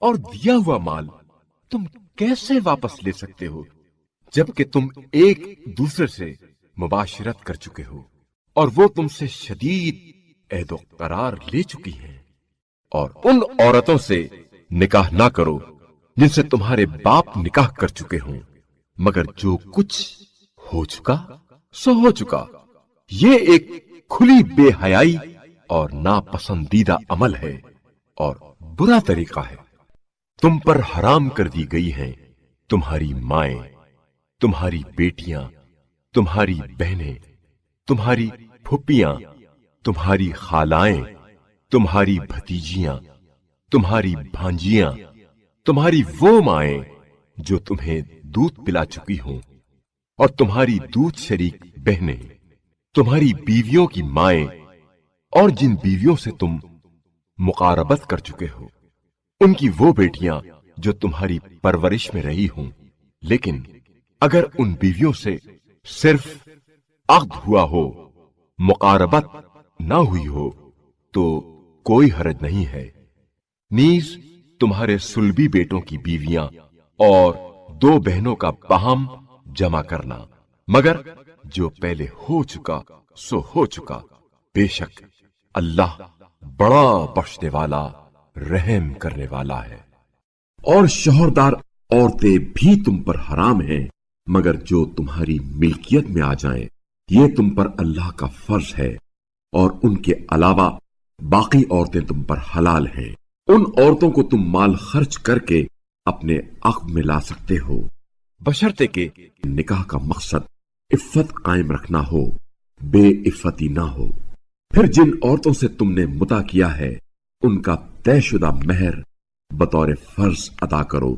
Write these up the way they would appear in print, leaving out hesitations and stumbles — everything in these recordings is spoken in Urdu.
اور دیا ہوا مال تم کیسے واپس لے سکتے ہو جبکہ تم ایک دوسرے سے مباشرت کر چکے ہو اور وہ تم سے شدید عہد و قرار لے چکی ہیں؟ اور ان عورتوں سے نکاح نہ کرو جن سے تمہارے باپ نکاح کر چکے ہوں، مگر جو کچھ ہو چکا سو ہو چکا۔ یہ ایک کھلی بے حیائی اور ناپسندیدہ عمل ہے اور برا طریقہ ہے۔ تم پر حرام کر دی گئی ہیں تمہاری مائیں، تمہاری بیٹیاں، تمہاری بہنیں، تمہاری پھپھیاں، تمہاری خالائیں، تمہاری بھتیجیاں، تمہاری بھانجیاں، تمہاری وہ مائیں جو تمہیں دودھ پلا چکی ہوں، اور تمہاری دودھ شریک بہنیں، تمہاری بیویوں کی مائیں، اور جن بیویوں سے تم مقاربت کر چکے ہو، ان کی وہ بیٹیاں جو تمہاری پرورش میں رہی ہوں۔ لیکن اگر ان بیویوں سے صرف عقد ہوا ہو، مقاربت نہ ہوئی ہو، تو کوئی حرج نہیں ہے۔ نیز تمہارے صلبی بیٹوں کی بیویاں اور 2 بہنوں کا باہم جمع کرنا، مگر جو پہلے ہو چکا سو ہو چکا۔ بے شک اللہ بڑا بخشنے والا، رحم کرنے والا ہے۔ اور شوہردار عورتیں بھی تم پر حرام ہیں مگر جو تمہاری ملکیت میں آ جائیں، یہ تم پر اللہ کا فرض ہے، اور ان کے علاوہ باقی عورتیں تم پر حلال ہیں۔ ان عورتوں کو تم مال خرچ کر کے اپنے عقد میں لا سکتے ہو، بشرطے کہ نکاح کا مقصد عفت قائم رکھنا ہو، بے عفتی نہ ہو۔ پھر جن عورتوں سے تم نے متع کیا ہے ان کا طے شدہ مہر بطور فرض ادا کرو،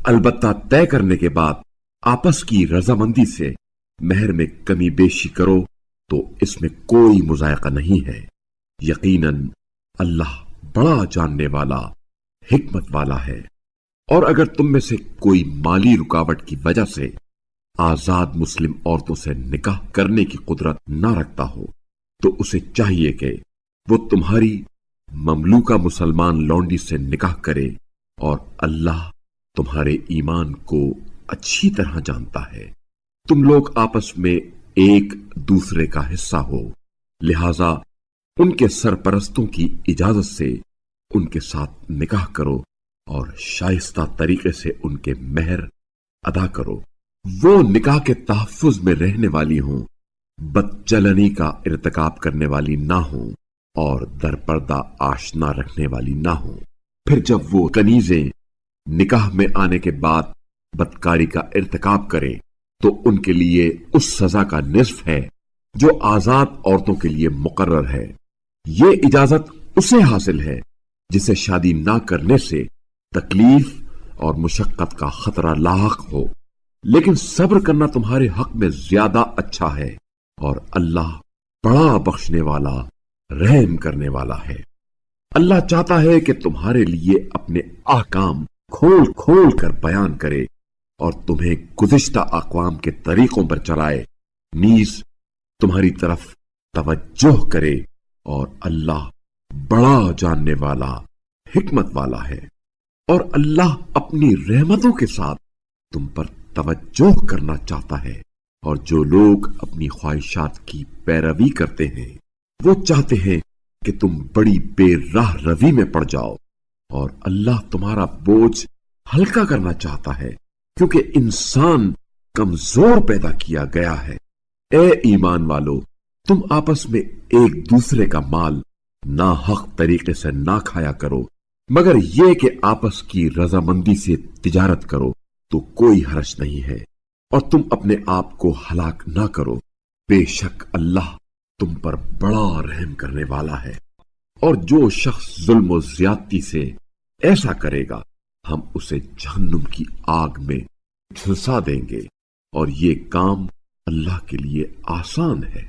البتہ طے کرنے کے بعد آپس کی رضامندی سے مہر میں کمی بیشی کرو تو اس میں کوئی مضائقہ نہیں ہے۔ یقیناً اللہ بڑا جاننے والا، حکمت والا ہے۔ اور اگر تم میں سے کوئی مالی رکاوٹ کی وجہ سے آزاد مسلم عورتوں سے نکاح کرنے کی قدرت نہ رکھتا ہو تو اسے چاہیے کہ وہ تمہاری مملوکہ مسلمان لونڈی سے نکاح کرے، اور اللہ تمہارے ایمان کو اچھی طرح جانتا ہے۔ تم لوگ آپس میں ایک دوسرے کا حصہ ہو، لہذا ان کے سرپرستوں کی اجازت سے ان کے ساتھ نکاح کرو اور شائستہ طریقے سے ان کے مہر ادا کرو۔ وہ نکاح کے تحفظ میں رہنے والی ہوں، بدچلنی کا ارتکاب کرنے والی نہ ہوں، اور در پردہ آشنا رکھنے والی نہ ہوں۔ پھر جب وہ کنیزیں نکاح میں آنے کے بعد بدکاری کا ارتکاب کریں تو ان کے لیے اس سزا کا نصف ہے جو آزاد عورتوں کے لیے مقرر ہے۔ یہ اجازت اسے حاصل ہے جسے شادی نہ کرنے سے تکلیف اور مشقت کا خطرہ لاحق ہو، لیکن صبر کرنا تمہارے حق میں زیادہ اچھا ہے، اور اللہ بڑا بخشنے والا، رحم کرنے والا ہے۔ اللہ چاہتا ہے کہ تمہارے لیے اپنے احکام کھول کھول کر بیان کرے اور تمہیں گزشتہ اقوام کے طریقوں پر چلائے، نیز تمہاری طرف توجہ کرے، اور اللہ بڑا جاننے والا، حکمت والا ہے۔ اور اللہ اپنی رحمتوں کے ساتھ تم پر توجہ کرنا چاہتا ہے، اور جو لوگ اپنی خواہشات کی پیروی کرتے ہیں وہ چاہتے ہیں کہ تم بڑی بے راہ روی میں پڑ جاؤ، اور اللہ تمہارا بوجھ ہلکا کرنا چاہتا ہے کیونکہ انسان کمزور پیدا کیا گیا ہے۔ اے ایمان والو، تم آپس میں ایک دوسرے کا مال ناحق طریقے سے نہ کھایا کرو، مگر یہ کہ آپس کی رضامندی سے تجارت کرو تو کوئی حرج نہیں ہے، اور تم اپنے آپ کو ہلاک نہ کرو، بے شک اللہ تم پر بڑا رحم کرنے والا ہے۔ اور جو شخص ظلم و زیادتی سے ایسا کرے گا ہم اسے جہنم کی آگ میں جھلسا دیں گے، اور یہ کام اللہ کے لیے آسان ہے۔